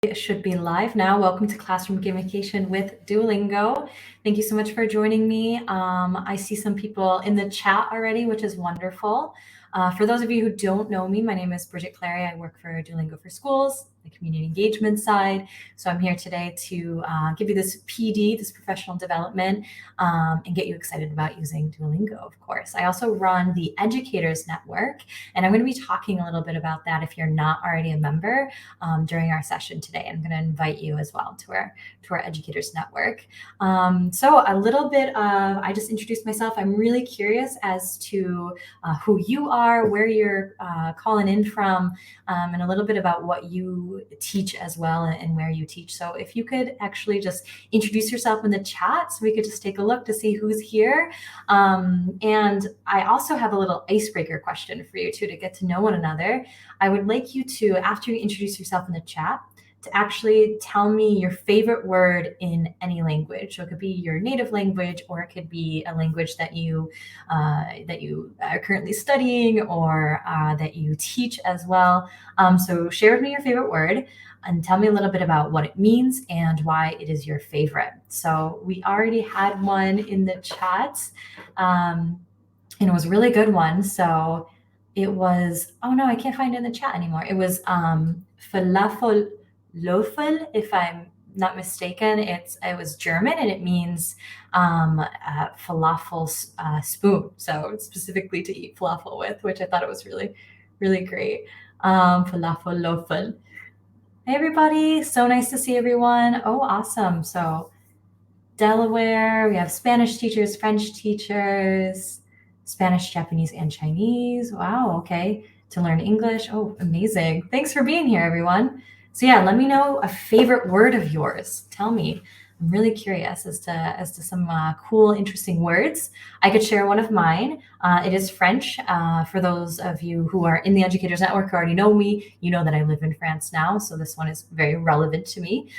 It should be live now. Welcome to Classroom Gamification with Duolingo. Thank you so much for joining me. I see some people in the chat already, which is wonderful. For those of you who don't know me, my name is Bridget Clary. I work for Duolingo for Schools, the community engagement side. So I'm here today to give you this PD, this professional development, and get you excited about using Duolingo, of course. I also run the Educators Network, and I'm going to be talking a little bit about that if you're not already a member during our session today. I'm going to invite you as well to our Educators Network. So a little bit of, I just introduced myself. I'm really curious as to who you are, where you're calling in from, and a little bit about what you teach as well and where you teach. So if you could actually just introduce yourself in the chat so we could just take a look to see who's here. And I also have a little icebreaker question for you too, to get to know one another. I would like you to, after you introduce yourself in the chat, to actually tell me your favorite word in any language. So it could be your native language, or it could be a language that you are currently studying, or that you teach as well. So share with me your favorite word and tell me a little bit about what it means and why it is your favorite. So we already had one in the chat, and it was a really good one. So it was, oh no, I can't find it in the chat anymore. It was falafel Löffel, if I'm not mistaken. It was German, and it means falafel spoon. So specifically to eat falafel with, which I thought it was really, really great. Falafel Löffel. Hey everybody, so nice to see everyone. Oh, awesome. So Delaware, we have Spanish teachers, French teachers, Spanish, Japanese, and Chinese. Wow, okay. To learn English. Oh, amazing. Thanks for being here, everyone. So yeah, let me know a favorite word of yours. Tell me. I'm really curious as to some cool, interesting words. I could share one of mine. It is French. For those of you who are in the Educators Network who already know me, you know that I live in France now, so this one is very relevant to me.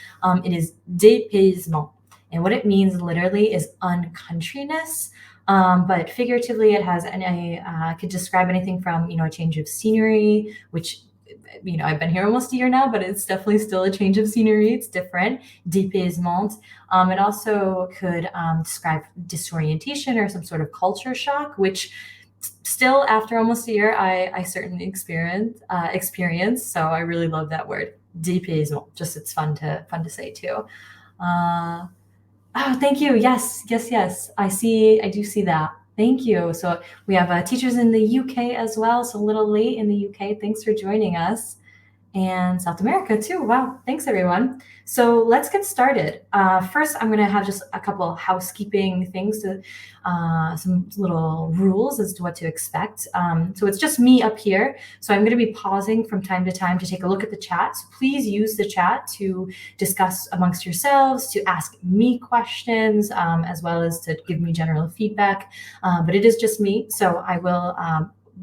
It is dépaysement. And what it means literally is uncountriness. But figuratively, it has, and I could describe anything from, a change of scenery, which, I've been here almost a year now, but it's definitely still a change of scenery. It's different. Dépaysement. It also could describe disorientation or some sort of culture shock, which still after almost a year, I certainly experience. So I really love that word, dépaysement. Just it's fun to say too. Oh, thank you. Yes. I do see that. Thank you. So we have teachers in the UK as well. So a little late in the UK. Thanks for joining us. And South America too. Wow. Thanks, everyone. So let's get started. First, I'm going to have just a couple housekeeping things, some little rules as to what to expect. So it's just me up here. So I'm going to be pausing from time to time to take a look at the chat. So please use the chat to discuss amongst yourselves, to ask me questions, as well as to give me general feedback. But it is just me. So I will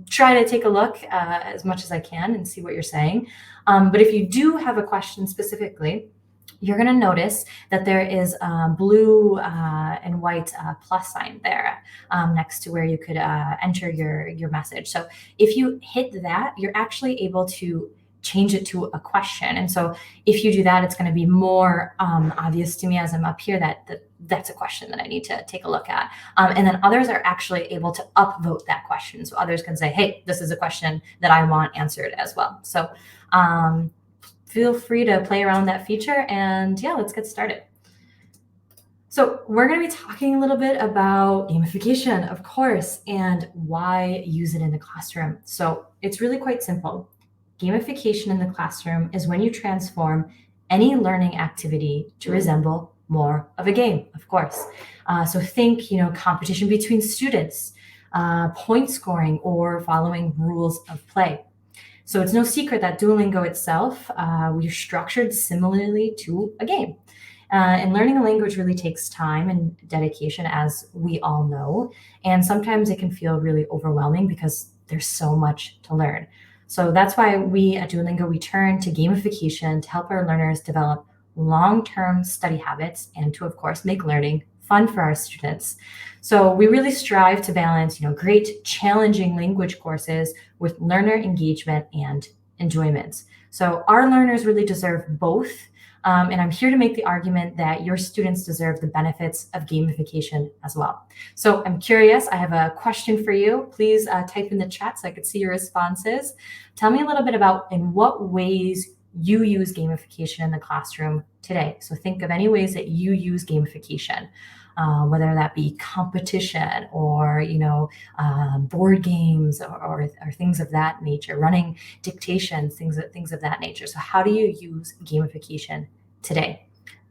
try to take a look as much as I can and see what you're saying. But if you do have a question specifically, you're going to notice that there is a blue and white plus sign there next to where you could enter your message. So if you hit that, you're actually able to change it to a question. And so if you do that, it's going to be more obvious to me as I'm up here that that's a question that I need to take a look at. And then others are actually able to upvote that question. So others can say, hey, this is a question that I want answered as well. So feel free to play around that feature, and yeah, let's get started. So we're going to be talking a little bit about gamification, of course, and why use it in the classroom. So it's really quite simple. Gamification in the classroom is when you transform any learning activity to resemble more of a game, of course. So think, competition between students, point scoring, or following rules of play. So it's no secret that Duolingo itself, we're structured similarly to a game. And learning a language really takes time and dedication, as we all know. And sometimes it can feel really overwhelming because there's so much to learn. So that's why we at Duolingo, we turn to gamification to help our learners develop long-term study habits and to, of course, make learning fun for our students. So we really strive to balance, great challenging language courses with learner engagement and enjoyment. So our learners really deserve both. And I'm here to make the argument that your students deserve the benefits of gamification as well. So I'm curious, I have a question for you. Please type in the chat so I could see your responses. Tell me a little bit about in what ways you use gamification in the classroom today. So think of any ways that you use gamification. Whether that be competition or board games or things of that nature, running dictations, things of that nature. So how do you use gamification today?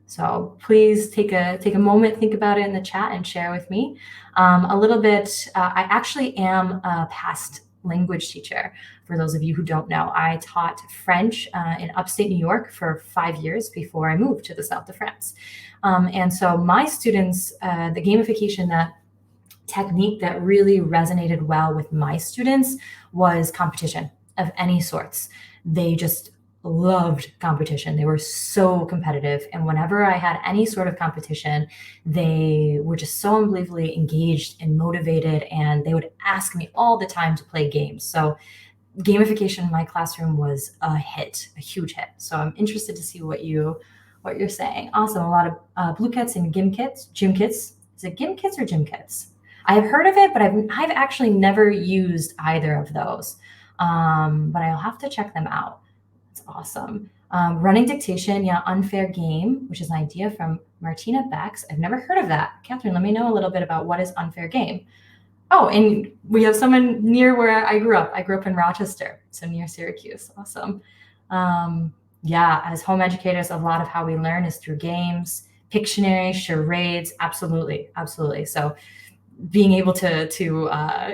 So please take a moment, think about it in the chat, and share with me a little bit. I actually am a past language teacher. For those of you who don't know, I taught French in upstate New York for 5 years before I moved to the south of France. And so my students, the gamification technique that really resonated well with my students was competition of any sorts. They just loved competition. They were so competitive. And whenever I had any sort of competition, they were just so unbelievably engaged and motivated. And they would ask me all the time to play games. So gamification in my classroom was a huge hit. So I'm interested to see what you're saying. Awesome. A lot of blue kits and gym kits. Is it gym kits or gym kits? I have heard of it, but I've actually never used either of those. But I'll have to check them out. It's awesome. Running dictation, yeah, unfair game, which is an idea from Martina Bex. I've never heard of that. Catherine, let me know a little bit about what is unfair game. Oh, and we have someone near where I grew up. I grew up in Rochester, so near Syracuse. Awesome. Yeah, as home educators, a lot of how we learn is through games, Pictionary, charades. Absolutely. So being able to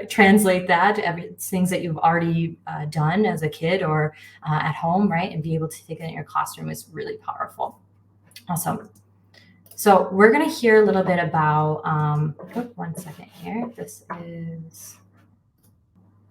translate that, things that you've already done as a kid or at home, right? And be able to take it in your classroom is really powerful. Awesome. So we're going to hear a little bit about, 1 second here. This is,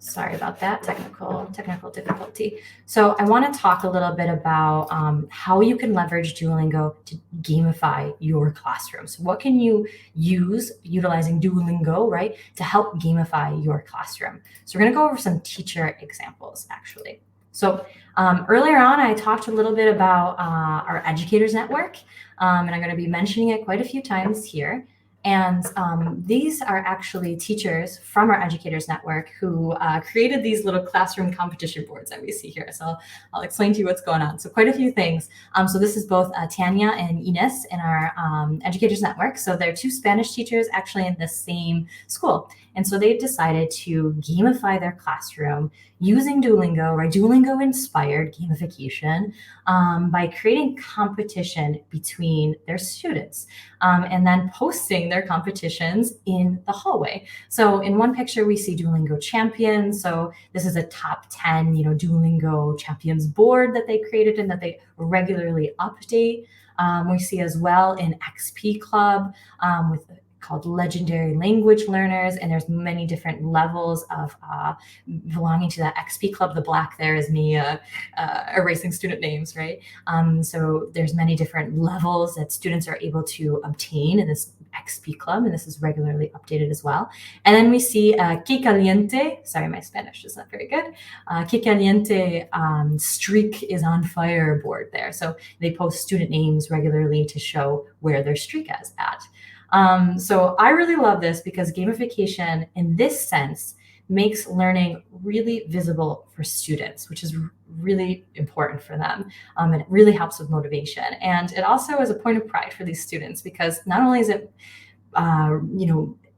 sorry about that, technical difficulty. So I want to talk a little bit about how you can leverage Duolingo to gamify your classroom. So what can you use utilizing Duolingo, right, to help gamify your classroom? So we're going to go over some teacher examples, actually. So earlier on, I talked a little bit about our Educators Network, and I'm going to be mentioning it quite a few times here. And these are actually teachers from our Educators Network who created these little classroom competition boards that we see here. So I'll explain to you what's going on. So quite a few things. So this is both Tanya and Ines in our Educators Network. So they're two Spanish teachers actually in the same school. And so they decided to gamify their classroom using Duolingo, right? Duolingo-inspired gamification by creating competition between their students and then posting their competitions in the hallway. So in one picture, we see Duolingo champions. So this is a top 10, Duolingo champions board that they created and that they regularly update. We see as well an XP club called Legendary Language Learners, and there's many different levels of belonging to that XP club. The black there is me erasing student names, right? So there's many different levels that students are able to obtain in this XP club, and this is regularly updated as well. And then we see Que Caliente, sorry, my Spanish is not very good, Que Caliente streak is on fire board there. So they post student names regularly to show where their streak is at. So I really love this because gamification in this sense makes learning really visible for students, which is really important for them. And it really helps with motivation. And it also is a point of pride for these students because not only is it,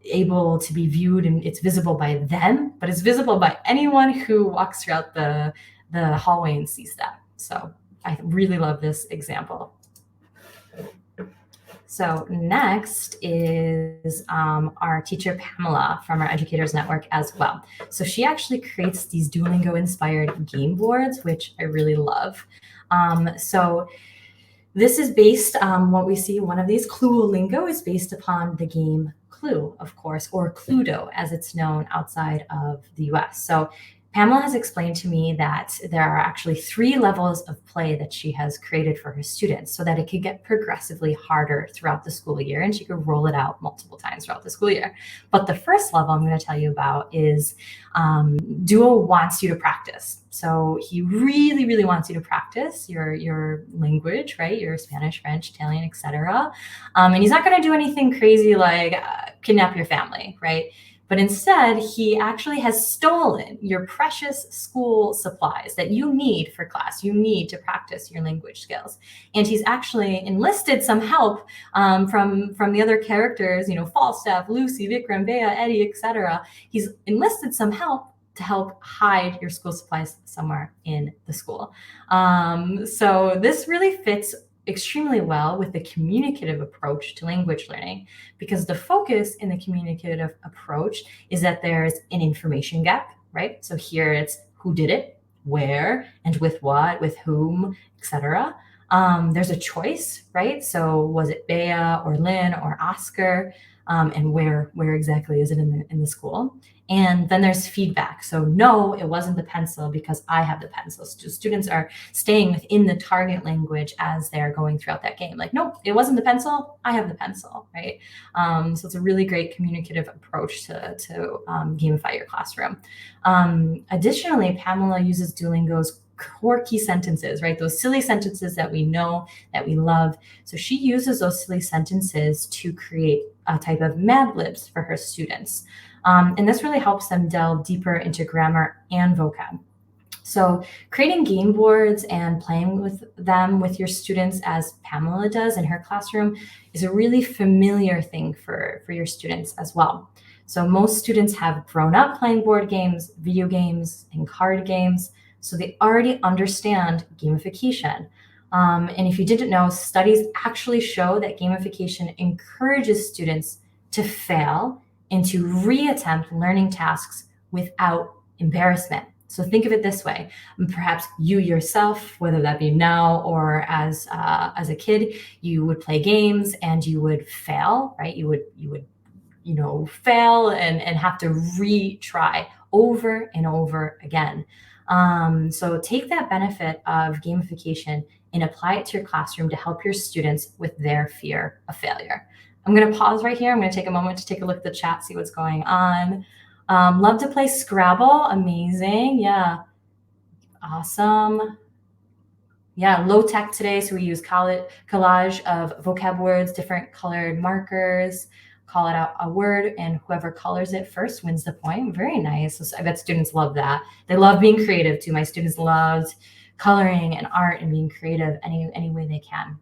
able to be viewed and it's visible by them, but it's visible by anyone who walks throughout the hallway and sees that. So I really love this example. So next is our teacher, Pamela, from our Educators Network as well. So she actually creates these Duolingo-inspired game boards, which I really love. So this is based on what we see. One of these, Cluolingo, is based upon the game Clue, of course, or Cluedo, as it's known outside of the US. So Pamela has explained to me that there are actually 3 levels of play that she has created for her students so that it could get progressively harder throughout the school year, and she could roll it out multiple times throughout the school year. But the first level I'm going to tell you about is Duo wants you to practice. So he really, really wants you to practice your language, right? Your Spanish, French, Italian, etc. And he's not going to do anything crazy like kidnap your family, right? But instead, he actually has stolen your precious school supplies that you need for class. You need to practice your language skills. And he's actually enlisted some help from the other characters, Falstaff, Lucy, Vikram, Bea, Eddie, etc. He's enlisted some help to help hide your school supplies somewhere in the school. So this really fits extremely well with the communicative approach to language learning, because the focus in the communicative approach is that there's an information gap, right? So here it's who did it, where, and with what, with whom, etc. There's a choice, right? So was it Bea or Lynn or Oscar? And where exactly is it in the school? And then there's feedback. So no, it wasn't the pencil because I have the pencil. So students are staying within the target language as they're going throughout that game. Like, nope, it wasn't the pencil. I have the pencil, right? So it's a really great communicative approach to gamify your classroom. Additionally, Pamela uses Duolingo's core key sentences, right? Those silly sentences that we know, that we love. So she uses those silly sentences to create a type of Mad Libs for her students. And this really helps them delve deeper into grammar and vocab. So creating game boards and playing with them with your students, as Pamela does in her classroom, is a really familiar thing for your students as well. So most students have grown up playing board games, video games, and card games, so they already understand gamification. And if you didn't know, studies actually show that gamification encourages students to fail and to reattempt learning tasks without embarrassment. So think of it this way. Perhaps you yourself, whether that be now or as a kid, you would play games and you would fail, right? You would fail and have to retry over and over again. So take that benefit of gamification and apply it to your classroom to help your students with their fear of failure. I'm going to pause right here. I'm going to take a moment to take a look at the chat, see what's going on. Love to play Scrabble. Amazing. Yeah. Awesome. Yeah, low tech today. So we use collage of vocab words, different colored markers, call it out a word, and whoever colors it first wins the point. Very nice. So I bet students love that. They love being creative too. My students loved coloring and art and being creative any way they can.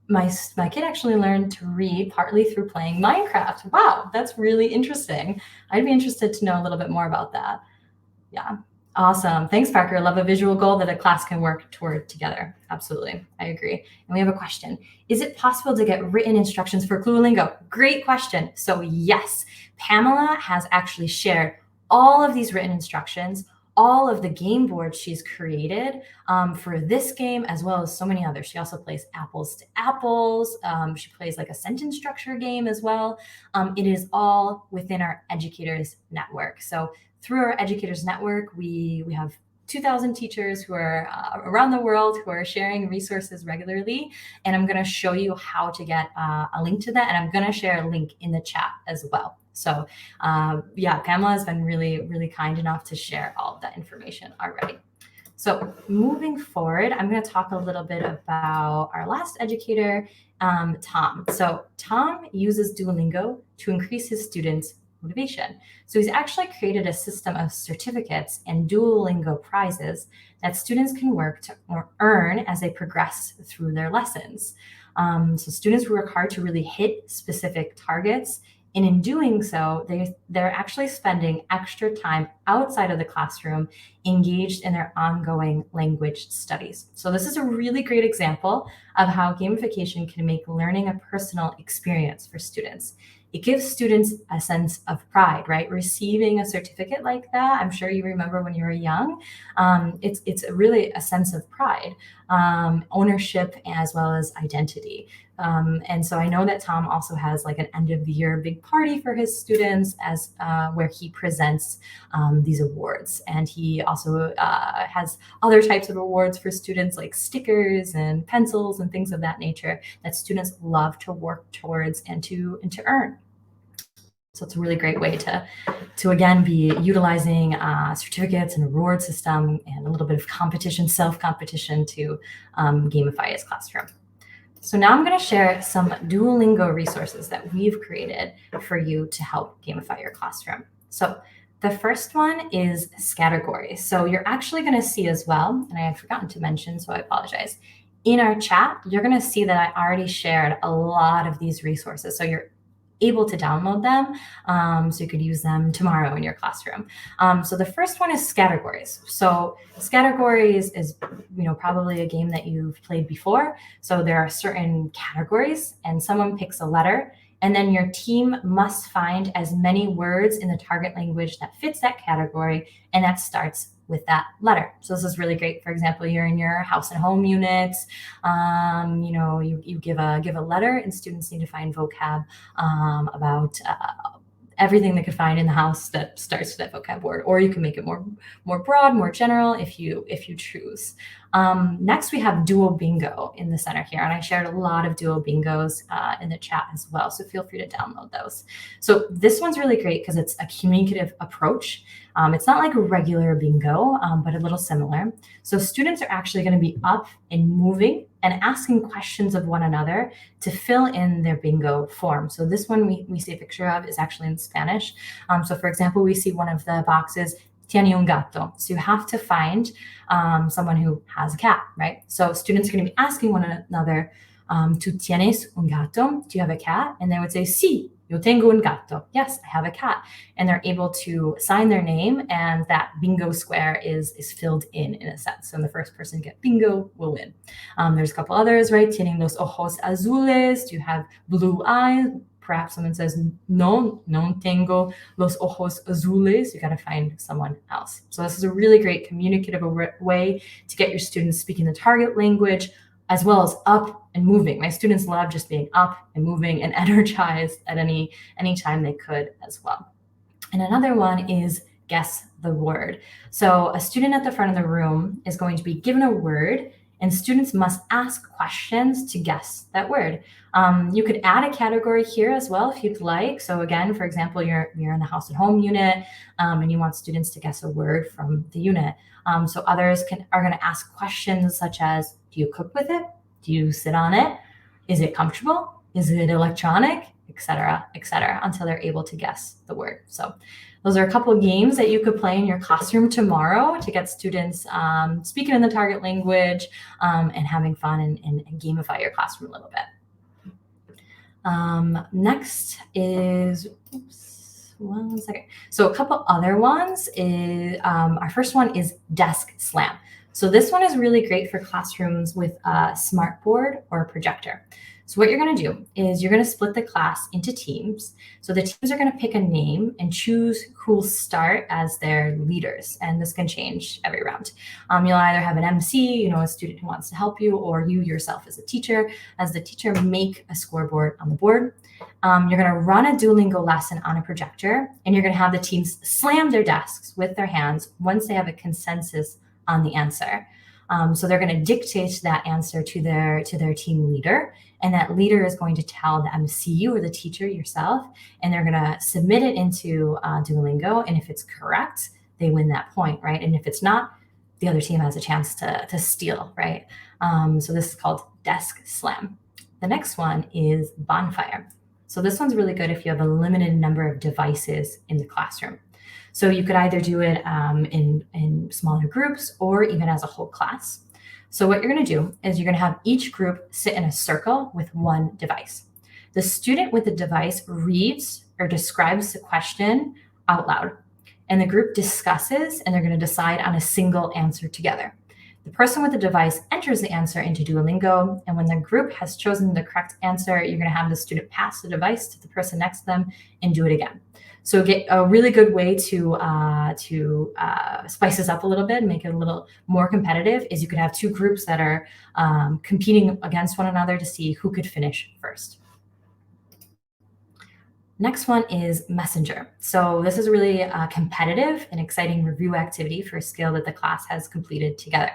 My kid actually learned to read partly through playing Minecraft. Wow, that's really interesting. I'd be interested to know a little bit more about that. Yeah. Awesome. Thanks, Parker. Love a visual goal that a class can work toward together. Absolutely. I agree. And we have a question. Is it possible to get written instructions for Duolingo? Great question. So yes, Pamela has actually shared all of these written instructions, all of the game boards she's created for this game, as well as so many others. She also plays Apples to Apples. She plays like a sentence structure game as well. It is all within our Educators network. So through our Educators network, we have 2,000 teachers who are around the world who are sharing resources regularly. And I'm going to show you how to get a link to that. And I'm going to share a link in the chat as well. So yeah, Pamela has been really, really kind enough to share all of that information already. So moving forward, I'm going to talk a little bit about our last educator, Tom. So Tom uses Duolingo to increase his students' motivation. So he's actually created a system of certificates and Duolingo prizes that students can work to earn as they progress through their lessons. So students work hard to really hit specific targets. And in doing so, they're actually spending extra time outside of the classroom engaged in their ongoing language studies. So this is a really great example of how gamification can make learning a personal experience for students. It gives students a sense of pride, right? Receiving a certificate like that, I'm sure you remember when you were young, it's really a sense of pride, ownership, as well as identity. And so I know that Tom also has like an end of the year big party for his students as where he presents these awards. And he also has other types of awards for students like stickers and pencils and things of that nature that students love to work towards and to earn. So it's a really great way to again be utilizing certificates and reward system and a little bit of competition, self-competition to gamify his classroom. So now I'm going to share some Duolingo resources that we've created for you to help gamify your classroom. So the first one is categories. So you're actually going to see as well, and I had forgotten to mention, so I apologize. In our chat, you're going to see that I already shared a lot of these resources. So you're able to download them so you could use them tomorrow in your classroom. So the first one is categories. So categories is probably a game that you've played before. So there are certain categories and someone picks a letter and then your team must find as many words in the target language that fits that category and that starts with that letter. So this is really great. For example, you're in your house and home units, you give a letter and students need to find vocab about everything they could find in the house that starts with that vocab word, or you can make it more broad, more general if you choose. Next, we have Duolingo in the center here, and I shared a lot of Duolingos in the chat as well, so feel free to download those. So this one's really great because it's a communicative approach. It's not like a regular bingo, but a little similar. So students are actually going to be up and moving and asking questions of one another to fill in their bingo form. So this one we see a picture of is actually in Spanish. So for example, we see one of the boxes, tiene un gato. So you have to find someone who has a cat, right? So students are going to be asking one another, ¿tú tienes un gato? Do you have a cat? And they would say, sí, yo tengo un gato. Yes, I have a cat. And they're able to sign their name and that bingo square is filled in a sense. So the first person to get bingo will win. There's a couple others, right? Tienen los ojos azules. Do you have blue eyes? Perhaps someone says, no tengo los ojos azules. You got to find someone else. So this is a really great communicative way to get your students speaking the target language, as well as up and moving. My students love just being up and moving and energized at any time they could as well. And another one is guess the word. So a student at the front of the room is going to be given a word and students must ask questions to guess that word. You could add a category here as well if you'd like. So again, for example, you're in the house and home unit and you want students to guess a word from the unit. So others are going to ask questions such as, do you cook with it? Do you sit on it? Is it comfortable? Is it electronic? Et cetera, until they're able to guess the word. So those are a couple of games that you could play in your classroom tomorrow to get students speaking in the target language and having fun and gamify your classroom a little bit. Next is, one second. So a couple other ones is, our first one is Desk Slam. So this one is really great for classrooms with a smartboard or a projector. So what you're going to do is you're going to split the class into teams. So the teams are going to pick a name and choose who will start as their leaders. And this can change every round. You'll either have an MC, a student who wants to help you, or you yourself as a teacher. As the teacher, make a scoreboard on the board. You're going to run a Duolingo lesson on a projector, and you're going to have the teams slam their desks with their hands once they have a consensus on the answer. So they're going to dictate that answer to their team leader, and that leader is going to tell the MC or the teacher yourself, and they're going to submit it into Duolingo. And if it's correct, they win that point, right? And if it's not, the other team has a chance to steal, right? So this is called Desk Slam. The next one is Bonfire. So this one's really good if you have a limited number of devices in the classroom. So you could either do it in smaller groups or even as a whole class. So what you're going to do is you're going to have each group sit in a circle with one device. The student with the device reads or describes the question out loud, and the group discusses, and they're going to decide on a single answer together. The person with the device enters the answer into Duolingo, and when the group has chosen the correct answer, you're going to have the student pass the device to the person next to them and do it again. So get a really good way to spice this up a little bit and make it a little more competitive is you could have two groups that are competing against one another to see who could finish first. Next one is Messenger. So this is really a competitive and exciting review activity for a skill that the class has completed together.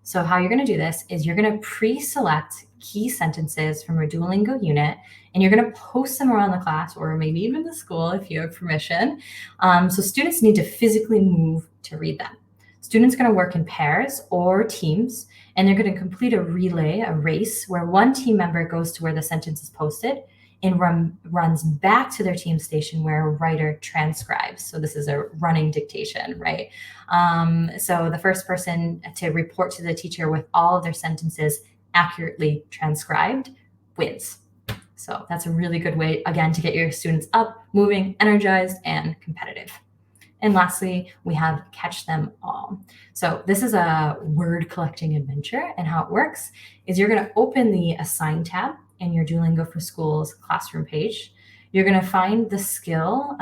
So how you're going to do this is you're going to pre-select key sentences from a Duolingo unit, and you're going to post them around the class or maybe even the school if you have permission. So students need to physically move to read them. Students are going to work in pairs or teams, and they're going to complete a relay, a race, where one team member goes to where the sentence is posted and runs back to their team station where a writer transcribes. So this is a running dictation, right? So the first person to report to the teacher with all of their sentences accurately transcribed wins. So that's a really good way, again, to get your students up, moving, energized, and competitive. And lastly, we have Catch Them All. So this is a word collecting adventure, and how it works is you're going to open the Assign tab in your Duolingo for Schools classroom page. You're going to find the skill,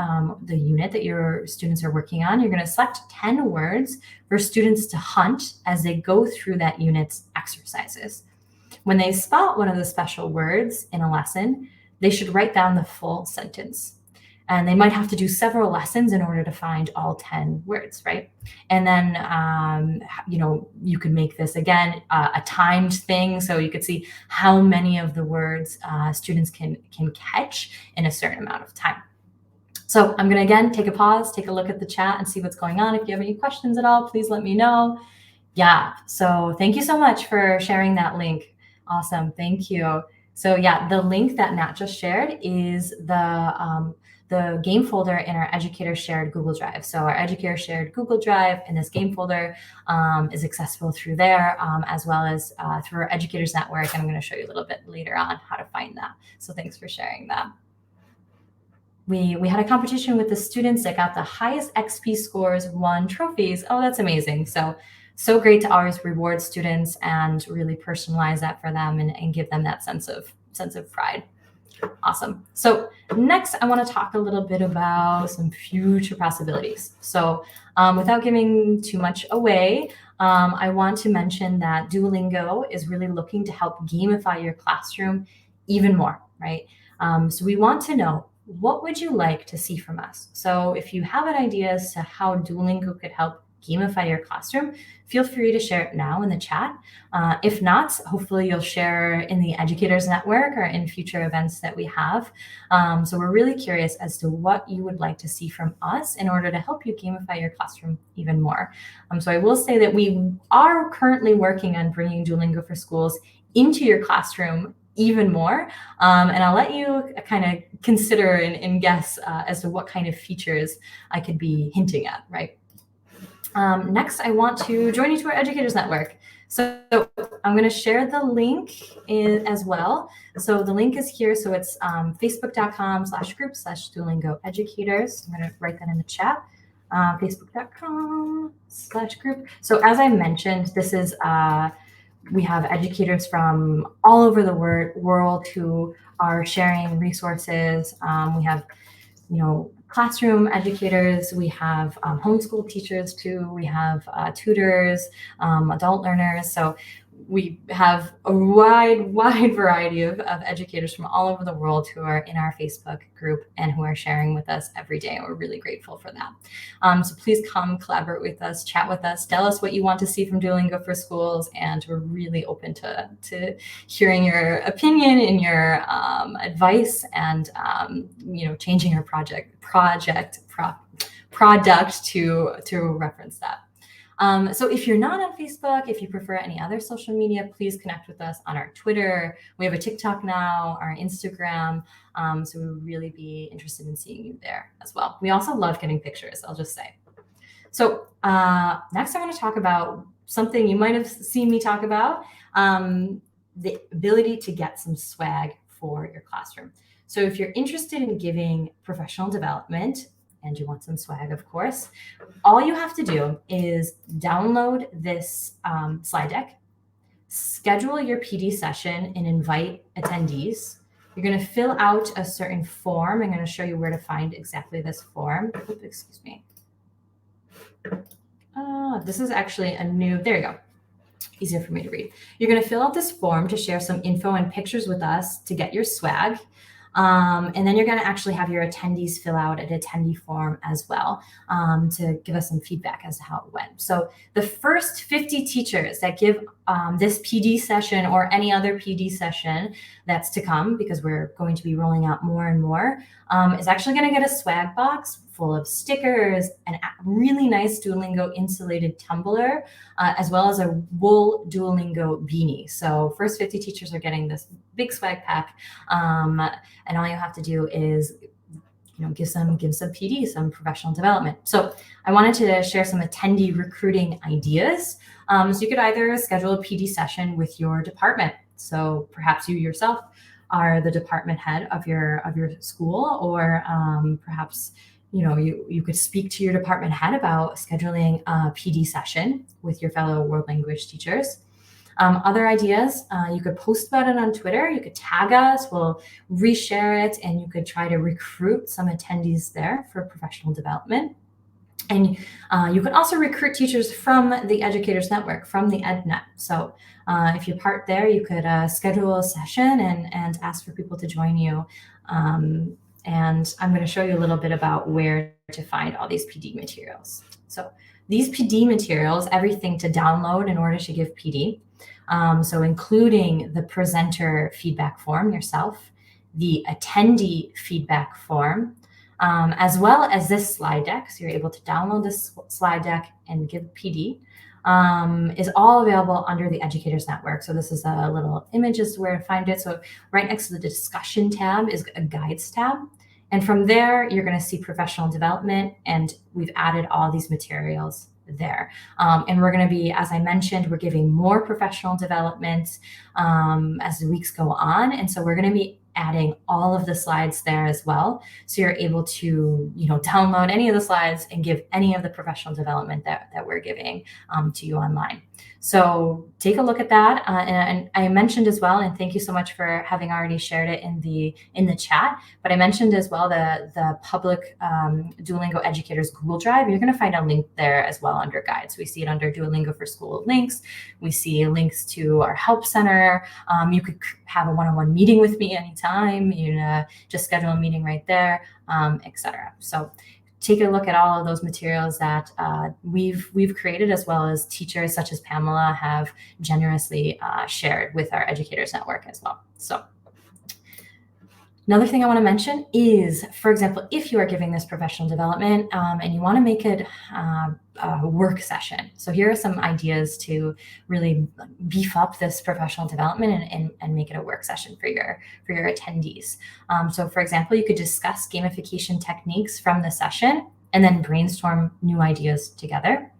the unit that your students are working on. You're going to select 10 words for students to hunt as they go through that unit's exercises. When they spot one of the special words in a lesson, they should write down the full sentence. And they might have to do several lessons in order to find all 10 words, right? And then, you can make this, again, a timed thing. So you could see how many of the words students can catch in a certain amount of time. So I'm going to, again, take a pause, take a look at the chat and see what's going on. If you have any questions at all, please let me know. Yeah, so thank you so much for sharing that link. Awesome, thank you. So yeah, the link that Nat just shared is the game folder in our Educator shared Google Drive. So our Educator shared Google Drive and this game folder is accessible through there, as well as through our Educators Network. And I'm going to show you a little bit later on how to find that. So thanks for sharing that. We had a competition with the students that got the highest XP scores, won trophies. Oh, that's amazing. So great to always reward students and really personalize that for them and give them that sense of pride. Awesome. So next, I want to talk a little bit about some future possibilities. So without giving too much away, I want to mention that Duolingo is really looking to help gamify your classroom even more, right? So we want to know, what would you like to see from us? So if you have an idea as to how Duolingo could help gamify your classroom, feel free to share it now in the chat. If not, hopefully you'll share in the Educators Network or in future events that we have. So we're really curious as to what you would like to see from us in order to help you gamify your classroom even more. So I will say that we are currently working on bringing Duolingo for Schools into your classroom even more. And I'll let you kind of consider and guess as to what kind of features I could be hinting at, right? Next, I want to join you to our Educators Network. So I'm going to share the link as well. So the link is here. So it's facebook.com/group/Duolingo Educators. I'm going to write that in the chat. Facebook.com/group. So as I mentioned, this is we have educators from all over the world who are sharing resources. We have, classroom educators, we have homeschool teachers too, we have tutors, adult learners. So we have a wide variety of educators from all over the world who are in our Facebook group and who are sharing with us every day. We're really grateful for that. So please come collaborate with us, chat with us, tell us what you want to see from Duolingo for Schools, and we're really open to hearing your opinion and your advice and changing our product to reference that. So if you're not on Facebook, if you prefer any other social media, please connect with us on our Twitter. We have a TikTok now, our Instagram. So we would really be interested in seeing you there as well. We also love getting pictures, I'll just say. So next I want to talk about something you might have seen me talk about, the ability to get some swag for your classroom. So if you're interested in giving professional development, and you want some swag, of course, all you have to do is download this slide deck, schedule your PD session and invite attendees. You're going to fill out a certain form. I'm going to show you where to find exactly this form. Oops, excuse me. This is actually a new, there you go. Easier for me to read. You're going to fill out this form to share some info and pictures with us to get your swag. And then you're going to actually have your attendees fill out an attendee form as well to give us some feedback as to how it went. So the first 50 teachers that give this PD session or any other PD session that's to come, because we're going to be rolling out more and more, is actually going to get a swag box full of stickers, and a really nice Duolingo insulated tumbler, as well as a wool Duolingo beanie. So first 50 teachers are getting this big swag pack, and all you have to do is give some PD, some professional development. So I wanted to share some attendee recruiting ideas. So you could either schedule a PD session with your department. So perhaps you yourself are the department head of your school, or perhaps you could speak to your department head about scheduling a PD session with your fellow world language teachers. Other ideas, you could post about it on Twitter. You could tag us, we'll reshare it, and you could try to recruit some attendees there for professional development. And you could also recruit teachers from the Educators Network, from the EdNet. So if you're part there, you could schedule a session and ask for people to join you. And I'm going to show you a little bit about where to find all these PD materials. So these PD materials, everything to download in order to give PD. So including the presenter feedback form yourself, the attendee feedback form, as well as this slide deck. So you're able to download this slide deck and give PD, is all available under the Educators Network. So this is a little image as to where to find it. So right next to the discussion tab is a guides tab. And from there, you're going to see professional development, and we've added all these materials there. And we're going to be, as I mentioned, we're giving more professional development as the weeks go on. And so we're going to be adding all of the slides there as well. So you're able to, download any of the slides and give any of the professional development that we're giving to you online. So take a look at that. And I mentioned as well, and thank you so much for having already shared it in the chat, but I mentioned as well the public Duolingo Educators Google Drive. You're going to find a link there as well under guides. We see it under Duolingo for School links. We see links to our help center. You could have a one-on-one meeting with me anytime. Just schedule a meeting right there, etc. So take a look at all of those materials that we've created, as well as teachers such as Pamela have generously shared with our Educators Network as well. So another thing I want to mention is, for example, if you are giving this professional development and you want to make it a work session. So here are some ideas to really beef up this professional development and make it a work session for your attendees. So for example, you could discuss gamification techniques from the session and then brainstorm new ideas together.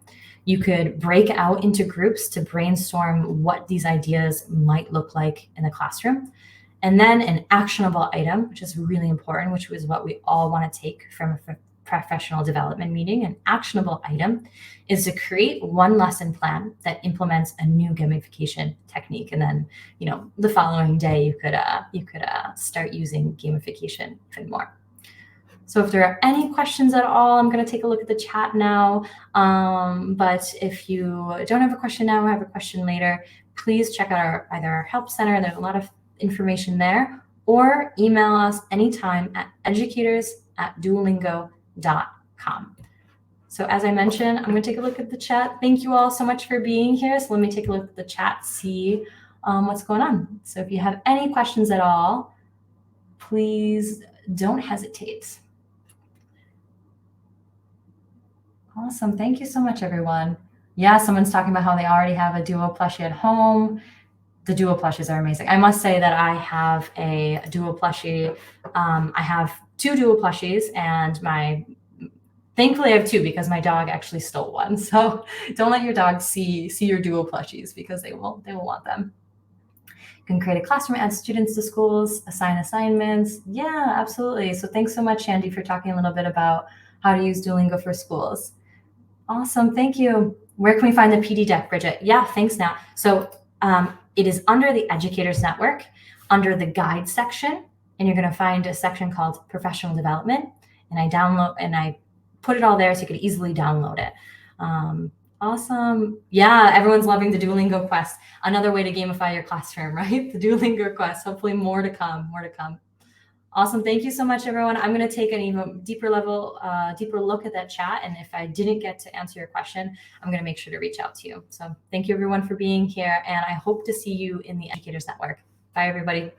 You could break out into groups to brainstorm what these ideas might look like in the classroom. And then an actionable item, which is really important, which is what we all want to take from a professional development meeting. An actionable item is to create one lesson plan that implements a new gamification technique. And then, the following day you could start using gamification even more. So if there are any questions at all, I'm going to take a look at the chat now. But if you don't have a question now or have a question later, please check out either our help center. There's a lot of information there, or email us anytime at educators@duolingo.com. So as I mentioned, I'm going to take a look at the chat. Thank you all so much for being here. So let me take a look at the chat, see what's going on. So if you have any questions at all, please don't hesitate. Awesome. Thank you so much, everyone. Yeah, someone's talking about how they already have a Duo plushie at home. The Duo plushies are amazing. I must say that I have a Duo plushie. I have 2 Duo plushies, and thankfully I have 2 because my dog actually stole one. So don't let your dog see your Duo plushies, because they will want them. You can create a classroom, add students to schools, assign assignments. Yeah, absolutely. So thanks so much, Shandy, for talking a little bit about how to use Duolingo for schools. Awesome. Thank you. Where can we find the PD deck, Bridget? Yeah, thanks now. So it is under the Educators Network, under the guide section, and you're going to find a section called professional development. And I put it all there so you could easily download it. Awesome. Yeah, everyone's loving the Duolingo quest. Another way to gamify your classroom, right? The Duolingo quest. Hopefully more to come, more to come. Awesome. Thank you so much, everyone. I'm going to take an even deeper look at that chat. And if I didn't get to answer your question, I'm going to make sure to reach out to you. So thank you, everyone, for being here. And I hope to see you in the Educators Network. Bye, everybody.